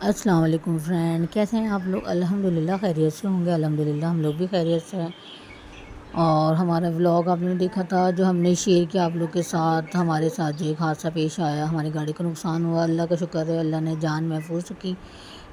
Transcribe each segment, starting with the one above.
السلام علیکم فرینڈ، کیسے ہیں آپ لوگ؟ الحمدللہ خیریت سے ہوں گے۔ الحمدللہ ہم لوگ بھی خیریت سے ہیں۔ اور ہمارا ولاگ آپ نے دیکھا تھا جو ہم نے شیئر کیا آپ لوگ کے ساتھ، ہمارے ساتھ جو ایک حادثہ پیش آیا، ہماری گاڑی کا نقصان ہوا۔ اللہ کا شکر ہے، اللہ نے جان محفوظ کی۔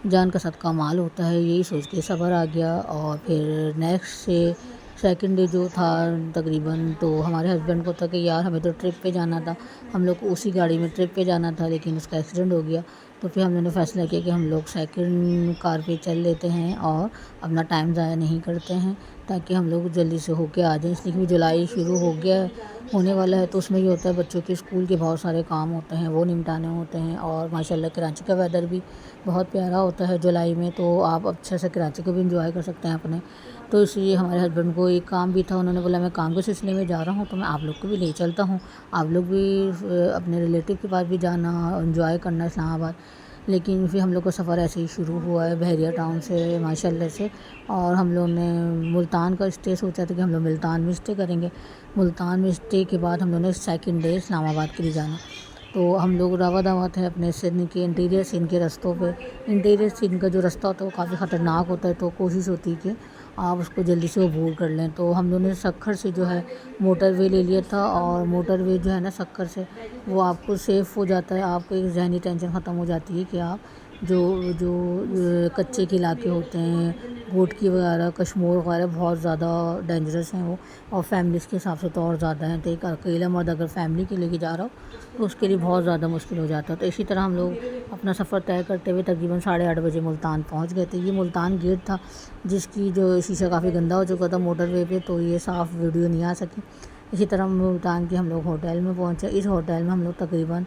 جان کا صدقہ مال ہوتا ہے، یہی سوچ کے صبر آ گیا۔ اور پھر نیکسٹ سے سیکنڈ ڈے جو تھا تقریباً، تو ہمارے ہسبینڈ کو تھا کہ یار ہمیں تو ٹرپ پہ جانا تھا، ہم لوگ کو اسی گاڑی میں ٹرپ پہ جانا تھا، لیکن اس کا ایکسیڈنٹ ہو گیا۔ تو پھر ہم نے فیصلہ کیا کہ ہم لوگ سیکنڈ کار پہ چل لیتے ہیں اور اپنا ٹائم ضائع نہیں کرتے ہیں، تاکہ ہم لوگ جلدی سے ہو کے آ جائیں۔ اس لیے کہ جولائی شروع ہو گیا ہونے والا ہے، تو اس میں یہ ہوتا ہے بچوں کے اسکول کے بہت سارے کام ہوتے ہیں، وہ نمٹانے ہوتے ہیں۔ اور ماشاءاللہ کراچی کا ویدر بھی بہت پیارا ہوتا ہے جولائی میں، تو آپ اچھے سے کراچی کو بھی انجوائے کر سکتے ہیں اپنے۔ تو اس لیے ہمارے ہسبینڈ کو ایک کام بھی تھا، انہوں نے بولا میں کام کے سلسلے میں جا رہا ہوں تو میں آپ لوگ کو بھی لے چلتا ہوں، آپ لوگ بھی اپنے ریلیٹیو کے پاس بھی جانا، انجوائے کرنا اسلام آباد۔ لیکن پھر ہم لوگ کا سفر ایسے ہی شروع ہوا ہے بحریہ ٹاؤن سے ماشاءاللہ سے، اور ہم لوگ نے ملتان کا اسٹے سوچا تھا کہ ہم لوگ ملتان میں اسٹے کریں گے۔ ملتان میں اسٹے کے بعد ہم لوگ نے سیکنڈ ڈے اسلام آباد کے لیے جانا۔ تو ہم لوگ رواں دواں تھے اپنے سندھ کے انٹیریئر سندھ کے رستوں پہ۔ انٹیریئر سندھ کا جو رستہ ہوتا ہے وہ کافی خطرناک ہوتا ہے، تو کوشش ہوتی ہے کہ آپ اس کو جلدی سے عبور کر لیں۔ تو ہم لوگوں نے سکھر سے جو ہے موٹر وے لے لیا تھا، اور موٹر وے جو ہے نا سکھر سے، وہ آپ کو سیف ہو جاتا ہے، آپ کو ایک ذہنی ٹینشن ختم ہو جاتی ہے کہ آپ جو جو کچے کے علاقے ہوتے ہیں، گوٹکی وغیرہ، کشمور وغیرہ بہت زیادہ ڈینجرس ہیں وہ، اور فیملیز کے حساب سے تو اور زیادہ ہیں۔ تو ایک اکیلا مرد اگر فیملی کے لے کے جا رہا ہو تو اس کے لیے بہت زیادہ مشکل ہو جاتا ہے۔ تو اسی طرح ہم لوگ اپنا سفر طے کرتے ہوئے تقریباً 8:30 بجے ملتان پہنچ گئے تھے۔ یہ ملتان گیٹ تھا جس کی جو شیشہ کافی گندا ہو چکا تھا موٹر وے پہ، تو یہ صاف ویڈیو نہیں آ سکی۔ اسی طرح ملتان کے ہم لوگ ہوٹل میں پہنچے۔ اس ہوٹل میں ہم لوگ تقریباً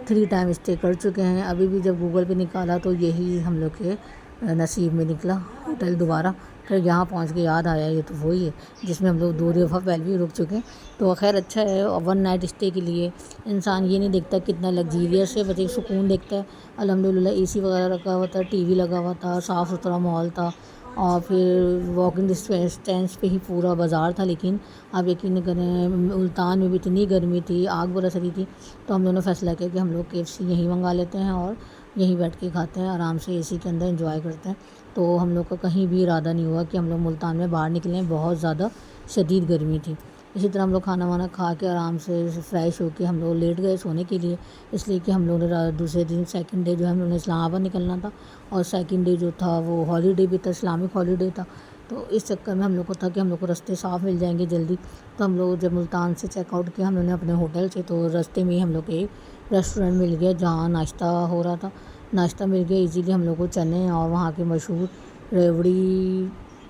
3 ٹائم اسٹے کر چکے ہیں۔ ابھی بھی جب گوگل پہ نکالا تو یہی ہم لوگ کے نصیب میں نکلا ہوٹل دوبارہ۔ پھر یہاں پہنچ کے یاد آیا یہ تو وہی ہے جس میں ہم لوگ 2 دفعہ پہلے بھی رک چکے ہیں۔ تو خیر اچھا ہے، 1 نائٹ اسٹے کے لیے انسان یہ نہیں دیکھتا کتنا لگزیریس ہے، بس ایک سکون دیکھتا ہے۔ الحمدللہ اے سی وغیرہ رکھا ہوا تھا، ٹی وی لگا ہوا تھا، صاف ستھرا ماحول تھا، اور پھر واکنگ ڈسٹینس پہ ہی پورا بازار تھا۔ لیکن آپ یقین نہیں کریں ملتان میں بھی اتنی گرمی تھی، آگ برس رہی تھی، تو ہم لوگوں نے فیصلہ کیا کہ ہم لوگ KFC یہیں منگا لیتے ہیں اور یہیں بیٹھ کے کھاتے ہیں، آرام سے اے سی کے اندر انجوائے کرتے ہیں۔ تو ہم لوگ کا کہیں بھی ارادہ نہیں ہوا کہ ہم لوگ ملتان میں باہر نکلیں، بہت زیادہ شدید گرمی تھی۔ اسی طرح ہم لوگ کھانا وانا کھا کے آرام سے فریش ہو کے ہم لوگ لیٹ گئے سونے کے لیے، اس لیے کہ ہم لوگ نے دوسرے دن سیکنڈ ڈے جو ہے ہم لوگوں نے اسلام آباد نکلنا تھا، اور سیکنڈ ڈے جو تھا وہ ہالیڈے بھی تھا، اسلامک ہالیڈے تھا۔ تو اس چکر میں ہم لوگ کو تھا کہ ہم لوگ کو رستے صاف مل جائیں گے جلدی۔ تو ہم لوگ جب ملتان سے چیک آؤٹ کیا ہم لوگوں نے اپنے ہوٹل سے، تو رستے میں ہی ہم لوگ کو ایک ریسٹورینٹ مل گیا جہاں ناشتہ ہو رہا تھا۔ ناشتہ مل گیا ایزیلی ہم لوگ کو، چنے اور وہاں کے مشہور ریوڑی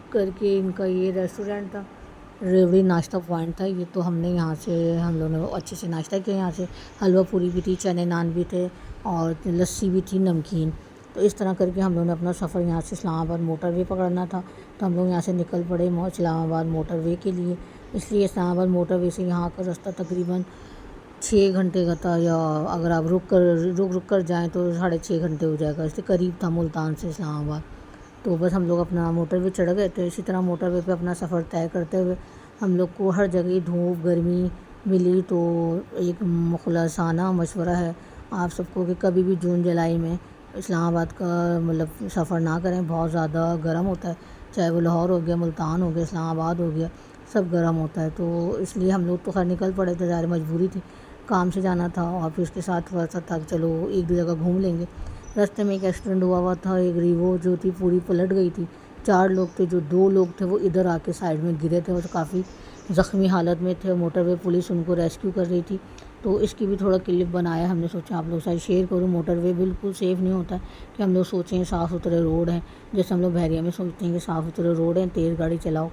کر کے ان کا یہ ریسٹورینٹ تھا، ریوڑی ناشتہ پوائنٹ تھا یہ۔ تو ہم نے یہاں سے ہم لوگوں نے اچھے سے ناشتہ کیا، یہاں سے حلوہ پوری بھی تھی، چنے نان بھی تھے، اور لسی بھی تھی، نمکین۔ تو اس طرح کر کے ہم لوگوں نے اپنا سفر یہاں سے اسلام آباد موٹر وے پکڑنا تھا، تو ہم لوگ یہاں سے نکل پڑے اسلام آباد موٹر وے کے لیے۔ اس لیے اسلام آباد موٹر وے سے یہاں کا راستہ تقریباً 6 گھنٹے کا تھا، یا اگر آپ رک کر جائیں تو 6.5 گھنٹے ہو جائے گا، اس سے قریب تھا ملتان سے اسلام آباد۔ تو بس ہم لوگ اپنا موٹر وے چڑھ گئے تھے۔ اسی طرح موٹر وے پہ اپنا سفر طے کرتے ہوئے ہم لوگ کو ہر جگہ دھوپ گرمی ملی، تو ایک مخلصانہ مشورہ ہے آپ سب کو کہ کبھی بھی جون جولائی میں اسلام آباد کا مطلب سفر نہ کریں، بہت زیادہ گرم ہوتا ہے، چاہے وہ لاہور ہو گیا، ملتان ہو گیا، اسلام آباد ہو گیا، سب گرم ہوتا ہے۔ تو اس لیے ہم لوگ تو خیر نکل پڑے تھے، ظاہر مجبوری تھی، کام سے جانا تھا، اور پھر اس کے ساتھ تھوڑا سا تھا کہ چلو 1-2 جگہ گھوم لیں گے۔ راستے میں ایک ایکسیڈنٹ ہوا تھا، ایک ریوو جو تھی پوری پلٹ گئی تھی، 4 لوگ تھے، جو 2 لوگ تھے وہ ادھر آ کے سائڈ میں گرے تھے، وہ کافی زخمی حالت میں تھے، موٹر وے پولیس ان کو ریسکیو کر رہی تھی۔ تو اس کی بھی تھوڑا کلپ بنایا ہم نے، سوچا آپ لوگ ساتھ شیئر کروں۔ موٹر وے بالکل سیف نہیں ہوتا ہے کہ ہم لوگ سوچیں صاف ستھرے روڈ ہیں، جیسے ہم لوگ بحریہ میں سوچتے ہیں کہ صاف ستھرے روڈ ہیں، تیز گاڑی چلاؤ،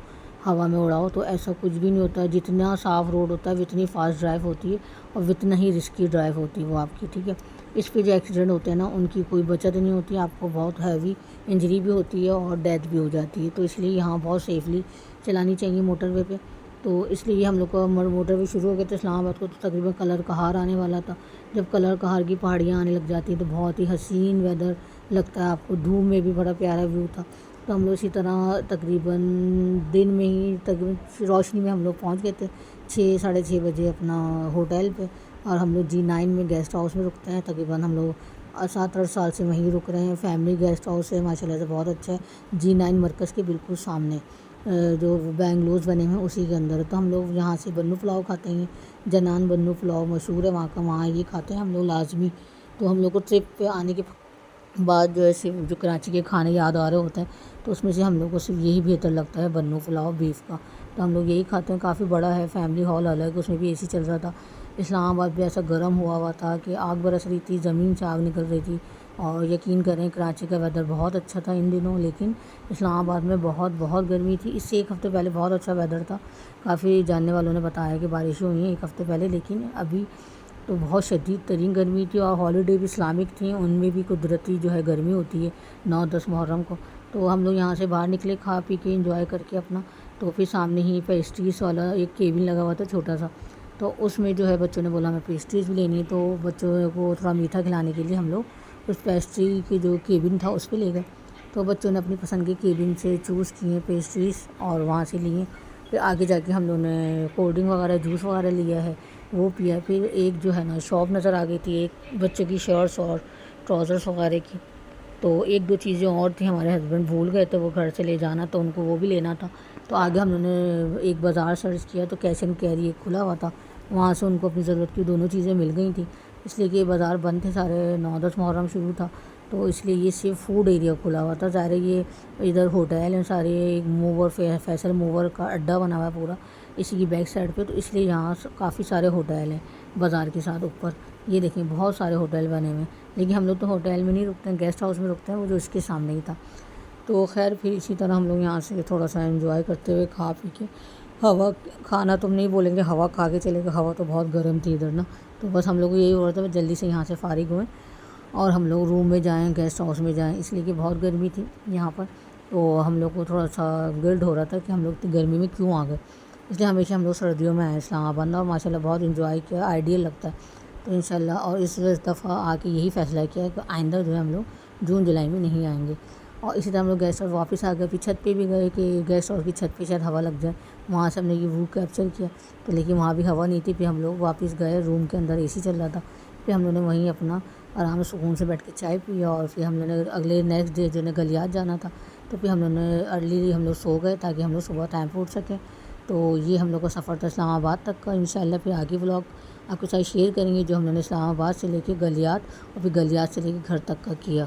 ہوا میں اڑاؤ، تو ایسا کچھ بھی نہیں ہوتا ہے۔ جتنا صاف روڈ ہوتا ہے اتنی فاسٹ ڈرائیو ہوتی ہے، اور اتنا ہی رسکی ڈرائیو ہوتی ہے وہ آپ کی، ٹھیک ہے۔ اس پہ جو ایکسیڈنٹ ہوتے ہیں نا ان کی کوئی بچت نہیں ہوتی ہے، آپ کو بہت ہیوی انجری بھی ہوتی ہے اور ڈیتھ بھی ہو جاتی ہے۔ تو اس لیے یہاں بہت سیفلی چلانی چاہیے موٹر وے پہ۔ تو اس لیے ہم لوگ کا موٹر وے شروع ہو گئے تھے اسلام آباد کو، تو تقریباً کلر کہار آنے والا تھا۔ جب کلر کہار کی پہاڑیاں آنے لگ جاتی ہیں تو بہت ہی حسین ویدر لگتا ہے آپ کو، دھوپ میں بھی بڑا پیارا ویو تھا۔ تو ہم لوگ اسی طرح تقریباً دن میں ہی تقریباً روشنی میں ہم لوگ پہنچ گئے تھے 6-6:30 بجے اپنا ہوٹل پہ، اور ہم لوگ G9 میں گیسٹ ہاؤس میں رکتے ہیں۔ تقریباً ہم لوگ 7-8 سال سے وہیں رک رہے ہیں. فیملی گیسٹ ہاؤس ہے ماشاء اللہ سے, بہت اچھا ہے. G9 مرکز کے بالکل سامنے جو بینگلوز بنے ہوئے ہیں اسی کے اندر. تو ہم لوگ یہاں سے بنو پلاؤ کھاتے ہیں. جنان بنو پلاؤ مشہور ہے وہاں کا, وہاں یہ کھاتے ہیں ہم لوگ لازمی. تو ہم لوگ کو ٹرپ پہ آنے کے بعد جو ہے صرف جو کراچی کے کھانے یاد آ رہے ہوتے ہیں تو اس میں سے ہم لوگ کو صرف یہی بہتر لگتا ہے, بنو پلاؤ بیف کا. تو ہم لوگ یہی کھاتے ہیں. کافی بڑا ہے, فیملی ہال الگ, اس میں بھی اے سی چل رہا تھا. اسلام آباد بھی ایسا گرم ہوا تھا کہ آگ برس رہی تھی, زمین سے آگ نکل رہی تھی. اور یقین کریں کراچی کا ویدر بہت اچھا تھا ان دنوں, لیکن اسلام آباد میں بہت بہت گرمی تھی. اس سے ایک ہفتے پہلے بہت اچھا ویدر تھا. کافی جاننے والوں نے بتایا کہ بارشیں ہوئی ہیں ایک ہفتے پہلے, لیکن ابھی تو بہت شدید ترین گرمی تھی. اور ہالیڈے بھی اسلامک تھیں, ان میں بھی قدرتی جو ہے گرمی ہوتی ہے 9-10 محرم کو. تو ہم لوگ یہاں سے باہر نکلے کھا پی کے انجوائے کر کے اپنا. تو پھر سامنے ہی پیسٹریز والا ایک کیبن لگا ہوا تھا چھوٹا سا, تو اس میں جو ہے بچوں نے بولا ہمیں پیسٹریز بھی لینی ہے. تو بچوں کو تھوڑا میٹھا کھلانے کے لیے ہم لوگ اس پیسٹری کی جو کیبن تھا اس پہ لے گئے. تو بچوں نے اپنی پسند کے کیبن سے چوز کیے پیسٹریز اور وہاں سے لیے. پھر آگے جا کے ہم لوگوں نے کولڈ ڈرنک وغیرہ جوس وغیرہ لیا ہے, وہ پیا. پھر ایک جو ہے نا شاپ نظر آ گئی تھی, ایک بچے کی شرٹس اور ٹراؤزرس وغیرہ کی. تو ایک دو چیزیں اور تھیں, ہمارے ہسبینڈ بھول گئے تو وہ گھر سے لے جانا, تو ان کو وہ بھی لینا تھا. تو آگے ہم نے ایک بازار سرچ کیا تو کیش اینڈ کیری ایک کھلا ہوا تھا, وہاں سے ان کو اپنی ضرورت کی دونوں چیزیں مل گئی تھیں. اس لیے کہ بازار بند تھے سارے, 9-10 محرم شروع تھا, تو اس لیے یہ صرف فوڈ ایریا کھلا ہوا تھا. ظاہر ہے یہ ادھر ہوٹل ہیں سارے, ایک موور فیصل موور کا اڈا بنا ہوا ہے پورا اسی کی بیک سائڈ پہ, تو اس لیے یہاں کافی سارے ہوٹل ہیں بازار کے ساتھ اوپر. یہ دیکھیں بہت سارے ہوٹل بنے ہوئے ہیں, لیکن ہم لوگ تو ہوٹل میں نہیں رکتے ہیں, گیسٹ ہاؤس میں رکتے ہیں, وہ جو اس کے سامنے ہی تھا. تو خیر پھر اسی طرح ہم لوگ یہاں سے تھوڑا سا انجوائے کرتے ہوئے کھا پی کے, ہوا کھانا تو ہم نہیں بولیں گے, ہوا کھا کے چلے گا, ہوا تو بہت گرم تھی ادھر نا. تو بس ہم لوگ کو یہی ہو رہا تھا جلدی سے یہاں سے فارغ ہوئیں اور ہم لوگ روم میں جائیں, گیسٹ ہاؤس میں جائیں, اس لیے کہ بہت گرمی تھی یہاں پر. تو ہم لوگ کو تھوڑا سا گلٹ ہو رہا تھا کہ ہم لوگ اتنی گرمی میں کیوں آ گئے. اس لیے ہمیشہ ہم لوگ سردیوں میں آئے اسلام آباد, اور ماشاء اللہ بہت انجوائے کیا, آئیڈیل لگتا ہے. تو انشاءاللہ اور اس دفعہ آ کے یہی فیصلہ کیا ہے کہ آئندہ جو ہے ہم لوگ جون جولائی میں نہیں آئیں گے. اور اسی طرح ہم لوگ گیسٹ ہاؤس واپس آ گئے. پھر چھت پہ بھی گئے کہ گیسٹ ہاؤس کی چھت پہ شاید ہوا لگ جائے, وہاں سے ہم نے یہ ویو کیپچر کیا, تو لیکن وہاں بھی ہوا نہیں تھی. پھر ہم لوگ واپس گئے, روم کے اندر اے سی چل رہا تھا. پھر ہم لوگوں نے وہیں اپنا آرام سے سکون سے بیٹھ کے چائے پی, اور پھر ہم لوگوں نے اگلے نیکسٹ ڈے جو ہے گلیات جانا تھا, تو پھر ہم لوگوں نے ارلی ہم لوگ سو گئے تاکہ ہم لوگ صبح ٹائم پہ اٹھ سکیں. تو یہ ہم لوگ کا سفر تھا اسلام آباد تک کا. انشاءاللہ پھر آگے ولاگ آپ کے ساتھ شیئر کریں گے جو ہم لوگوں نے اسلام آباد سے لے کے گلیات اور پھر گلیات سے لے کے گھر تک کا کیا.